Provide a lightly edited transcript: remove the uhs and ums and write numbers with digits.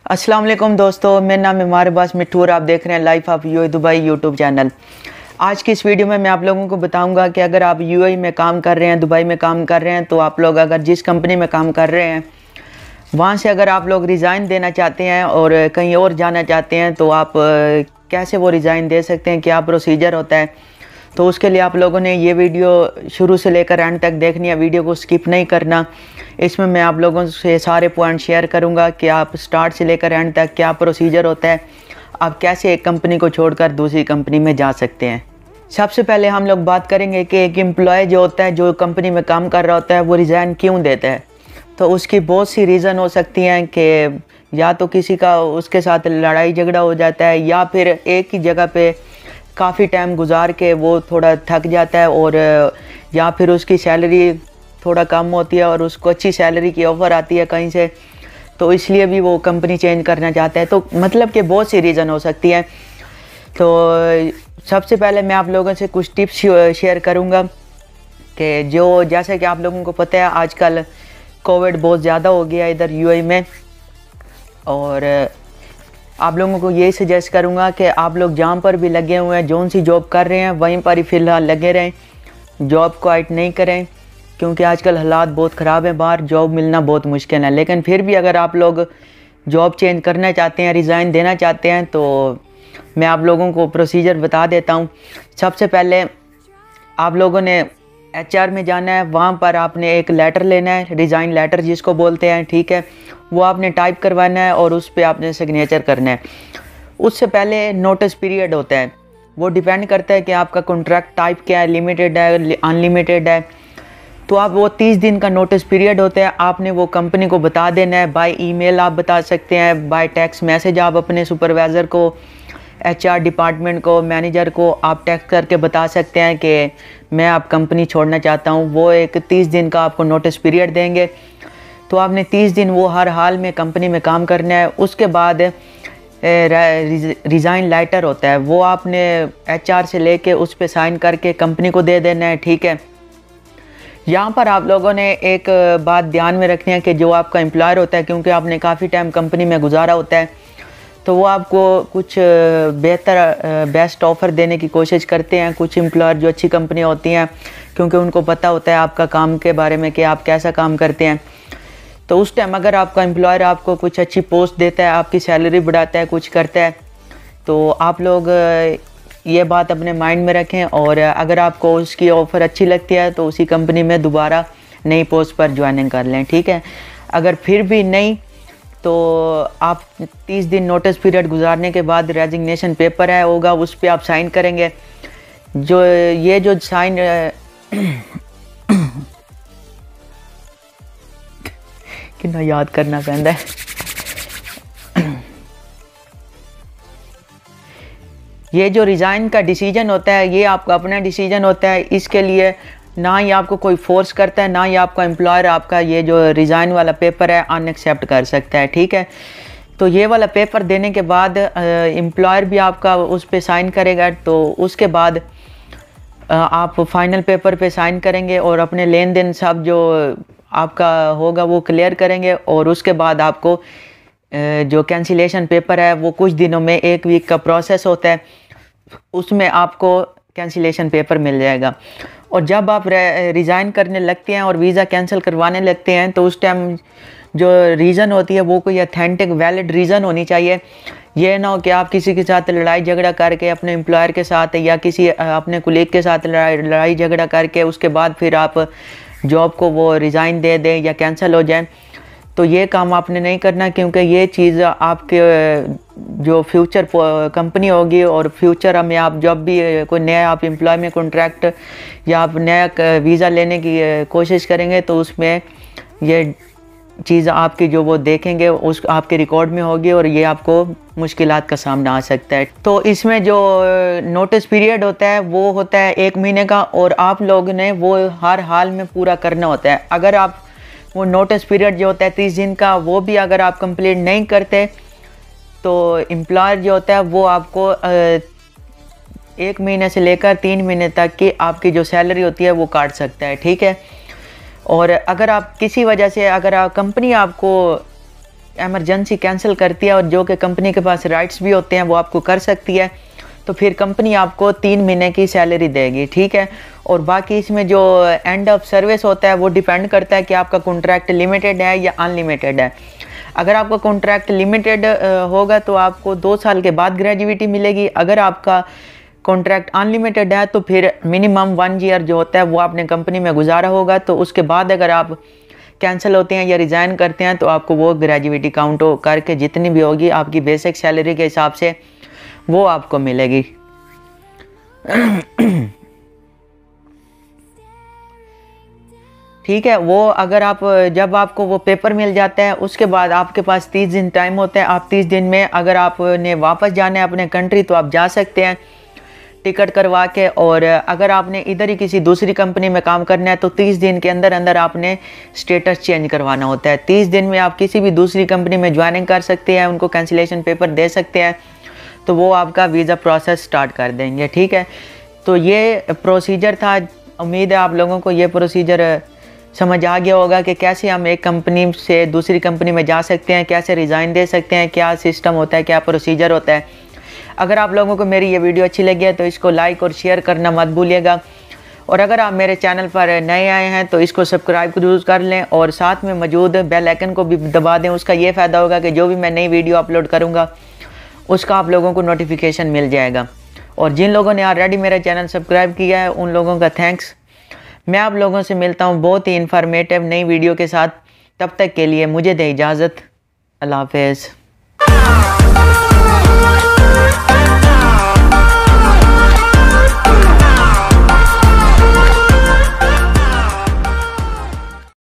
अस्सलाम वालेकुम दोस्तों, मेरा नाम है मारबास मिट्टू और आप देख रहे हैं life of UAE Dubai YouTube channel. आज की इस वीडियो में मैं आप लोगों को बताऊंगा कि अगर आप यूएई में काम कर रहे हैं, दुबई में काम कर रहे हैं, तो आप लोग अगर जिस कंपनी में काम कर रहे हैं वहाँ से अगर आप लोग रिज़ाइन देना चाहते हैं और कहीं और जाना चाहते हैं तो आप कैसे वो रिज़ाइन दे सकते हैं, क्या प्रोसीजर होता है। तो उसके लिए आप लोगों ने ये वीडियो शुरू से लेकर एंड तक देखनी है, वीडियो को स्किप नहीं करना। इसमें मैं आप लोगों से सारे पॉइंट शेयर करूंगा कि आप स्टार्ट से लेकर एंड तक क्या प्रोसीजर होता है, आप कैसे एक कंपनी को छोड़कर दूसरी कंपनी में जा सकते हैं। सबसे पहले हम लोग बात करेंगे कि एक एम्प्लॉय जो होता है, जो कंपनी में काम कर रहा होता है, वो रिज़ाइन क्यों देता है। तो उसकी बहुत सी रीज़न हो सकती हैं कि या तो किसी का उसके साथ लड़ाई झगड़ा हो जाता है, या फिर एक ही जगह पे काफ़ी टाइम गुजार के वो थोड़ा थक जाता है, और या फिर उसकी सैलरी थोड़ा कम होती है और उसको अच्छी सैलरी की ऑफ़र आती है कहीं से, तो इसलिए भी वो कंपनी चेंज करना चाहता है। तो मतलब कि बहुत सी रीज़न हो सकती हैं। तो सबसे पहले मैं आप लोगों से कुछ टिप्स शेयर करूंगा कि जो जैसे कि आप लोगों को पता है आजकल कोविड बहुत ज़्यादा हो गया इधर यूएई में, और आप लोगों को यही सजेस्ट करूंगा कि आप लोग जहाँ पर भी लगे हुए हैं, जौन सी जॉब कर रहे हैं वहीं पर ही फ़िलहाल लगे रहें, जॉब को क्विट नहीं करें, क्योंकि आजकल हालात बहुत ख़राब हैं, बाहर जॉब मिलना बहुत मुश्किल है। लेकिन फिर भी अगर आप लोग जॉब चेंज करना चाहते हैं, रिज़ाइन देना चाहते हैं, तो मैं आप लोगों को प्रोसीजर बता देता हूँ। सबसे पहले आप लोगों ने एचआर में जाना है, वहाँ पर आपने एक लेटर लेना है, रिज़ाइन लेटर जिसको बोलते हैं, ठीक है। वो आपने टाइप करवाना है और उस पर आपने सिग्नेचर करना है। उससे पहले नोटिस पीरियड होता है, वो डिपेंड करता है कि आपका कॉन्ट्रैक्ट टाइप क्या है, लिमिटेड है, अनलिमिटेड है। तो आप वो 30 दिन का नोटिस पीरियड होता है, आपने वो कंपनी को बता देना है। बाय ईमेल आप बता सकते हैं, बाय टेक्स्ट मैसेज आप अपने सुपरवाइज़र को, एचआर डिपार्टमेंट को, मैनेजर को आप टेक्स्ट करके बता सकते हैं कि मैं आप कंपनी छोड़ना चाहता हूँ। वो एक 30 दिन का आपको नोटिस पीरियड देंगे। तो आपने 30 दिन वो हर हाल में कंपनी में काम करना है। उसके बाद रिज़ाइन लेटर होता है, वो आपने एचआर से लेके उस पर साइन करके कंपनी को दे देना है, ठीक है। यहाँ पर आप लोगों ने एक बात ध्यान में रखनी है कि जो आपका एम्प्लॉयर होता है, क्योंकि आपने काफ़ी टाइम कंपनी में गुजारा होता है, तो वो आपको कुछ बेस्ट ऑफ़र देने की कोशिश करते हैं। कुछ एम्प्लॉयर जो अच्छी कंपनियाँ होती हैं, क्योंकि उनको पता होता है आपका काम के बारे में कि आप कैसा काम करते हैं, तो उस टाइम अगर आपका एम्प्लॉयर आपको कुछ अच्छी पोस्ट देता है, आपकी सैलरी बढ़ाता है, कुछ करता है, तो आप लोग ये बात अपने माइंड में रखें। और अगर आपको उसकी ऑफ़र अच्छी लगती है तो उसी कंपनी में दोबारा नई पोस्ट पर ज्वाइनिंग कर लें, ठीक है। अगर फिर भी नहीं, तो आप 30 दिन नोटिस पीरियड गुजारने के बाद रेजिग्नेशन पेपर है होगा, उस पर आप साइन करेंगे। जो साइन कितना याद करना पैंदा है। ये जो रिज़ाइन का डिसीजन होता है, ये आपका अपना डिसीजन होता है। इसके लिए ना ही आपको कोई फोर्स करता है, ना ही आपका एम्प्लॉयर आपका ये जो रिज़ाइन वाला पेपर है अनएक्सेप्ट कर सकता है, ठीक है। तो ये वाला पेपर देने के बाद एम्प्लॉयर भी आपका उस पर साइन करेगा। तो उसके बाद आप फाइनल पेपर पे साइन करेंगे और अपने लेन देन सब जो आपका होगा वो क्लियर करेंगे। और उसके बाद आपको जो कैंसिलेशन पेपर है वो कुछ दिनों में, 1 वीक का प्रोसेस होता है, उसमें आपको कैंसिलेशन पेपर मिल जाएगा। और जब आप रिज़ाइन करने लगते हैं और वीज़ा कैंसिल करवाने लगते हैं, तो उस टाइम जो रीज़न होती है वो कोई अथेंटिक वैलिड रीज़न होनी चाहिए। ये ना हो कि आप किसी के साथ लड़ाई झगड़ा करके, अपने एम्प्लॉयर के साथ या किसी अपने कुलीग के साथ लड़ाई झगड़ा करके उसके बाद फिर आप जॉब को वो रिज़ाइन दे दें या कैंसिल हो जाए। तो ये काम आपने नहीं करना, क्योंकि ये चीज़ आपके जो फ्यूचर कंपनी होगी और फ्यूचर में आप जब भी कोई नया आप एम्प्लॉय में कॉन्ट्रैक्ट या आप नया वीज़ा लेने की कोशिश करेंगे, तो उसमें ये चीज़ आपकी जो वो देखेंगे उस आपके रिकॉर्ड में होगी और ये आपको मुश्किलात का सामना आ सकता है। तो इसमें जो नोटिस पीरियड होता है वो होता है 1 महीने का, और आप लोग ने वो हर हाल में पूरा करना होता है। अगर आप वो नोटिस पीरियड जो होता है 30 दिन का, वो भी अगर आप कंप्लीट नहीं करते, तो एम्प्लॉयर जो होता है वो आपको 1 महीने से लेकर 3 महीने तक की आपकी जो सैलरी होती है वो काट सकता है, ठीक है। और अगर आप किसी वजह से, अगर आप कंपनी आपको एमरजेंसी कैंसिल करती है और जो कि कंपनी के पास राइट्स भी होते हैं वो आपको कर सकती है, तो फिर कंपनी आपको 3 महीने की सैलरी देगी, ठीक है। और बाकी इसमें जो एंड ऑफ सर्विस होता है वो डिपेंड करता है कि आपका कॉन्ट्रैक्ट लिमिटेड है या अनलिमिटेड है। अगर आपका कॉन्ट्रैक्ट लिमिटेड होगा तो आपको 2 साल के बाद ग्रेजुइटी मिलेगी। अगर आपका कॉन्ट्रैक्ट अनलिमिटेड है तो फिर मिनिमम 1 ईयर जो होता है वो आपने कंपनी में गुजारा होगा, तो उसके बाद अगर आप कैंसिल होते हैं या रिज़ाइन करते हैं तो आपको वो ग्रेजुइटी काउंट करके जितनी भी होगी आपकी बेसिक सैलरी के हिसाब से वो आपको मिलेगी। ठीक है। वो अगर आप जब आपको वो पेपर मिल जाता है उसके बाद आपके पास 30 दिन टाइम होता है। आप 30 दिन में अगर आपने वापस जाना है अपने कंट्री तो आप जा सकते हैं टिकट करवा के, और अगर आपने इधर ही किसी दूसरी कंपनी में काम करना है तो 30 दिन के अंदर अंदर आपने स्टेटस चेंज करवाना होता है। 30 दिन में आप किसी भी दूसरी कंपनी में ज्वाइनिंग कर सकते हैं, उनको कैंसिलेशन पेपर दे सकते हैं, तो वो आपका वीज़ा प्रोसेस स्टार्ट कर देंगे, ठीक है। तो ये प्रोसीजर था। उम्मीद है आप लोगों को ये प्रोसीजर समझ आ गया होगा कि कैसे हम एक कंपनी से दूसरी कंपनी में जा सकते हैं, कैसे रिज़ाइन दे सकते हैं, क्या सिस्टम होता है, क्या प्रोसीजर होता है। अगर आप लोगों को मेरी ये वीडियो अच्छी लगी है तो इसको लाइक और शेयर करना मत भूलिएगा, और अगर आप मेरे चैनल पर नए आए हैं तो इसको सब्सक्राइब जरूर कर लें और साथ में मौजूद बेल आइकन को भी दबा दें। उसका ये फ़ायदा होगा कि जो भी मैं नई वीडियो अपलोड करूँगा उसका आप लोगों को नोटिफिकेशन मिल जाएगा। और जिन लोगों ने ऑलरेडी मेरा चैनल सब्सक्राइब किया है उन लोगों का थैंक्स। मैं आप लोगों से मिलता हूँ बहुत ही इन्फॉर्मेटिव नई वीडियो के साथ। तब तक के लिए मुझे दें इजाज़त। अल्लाह हाफ़िज़।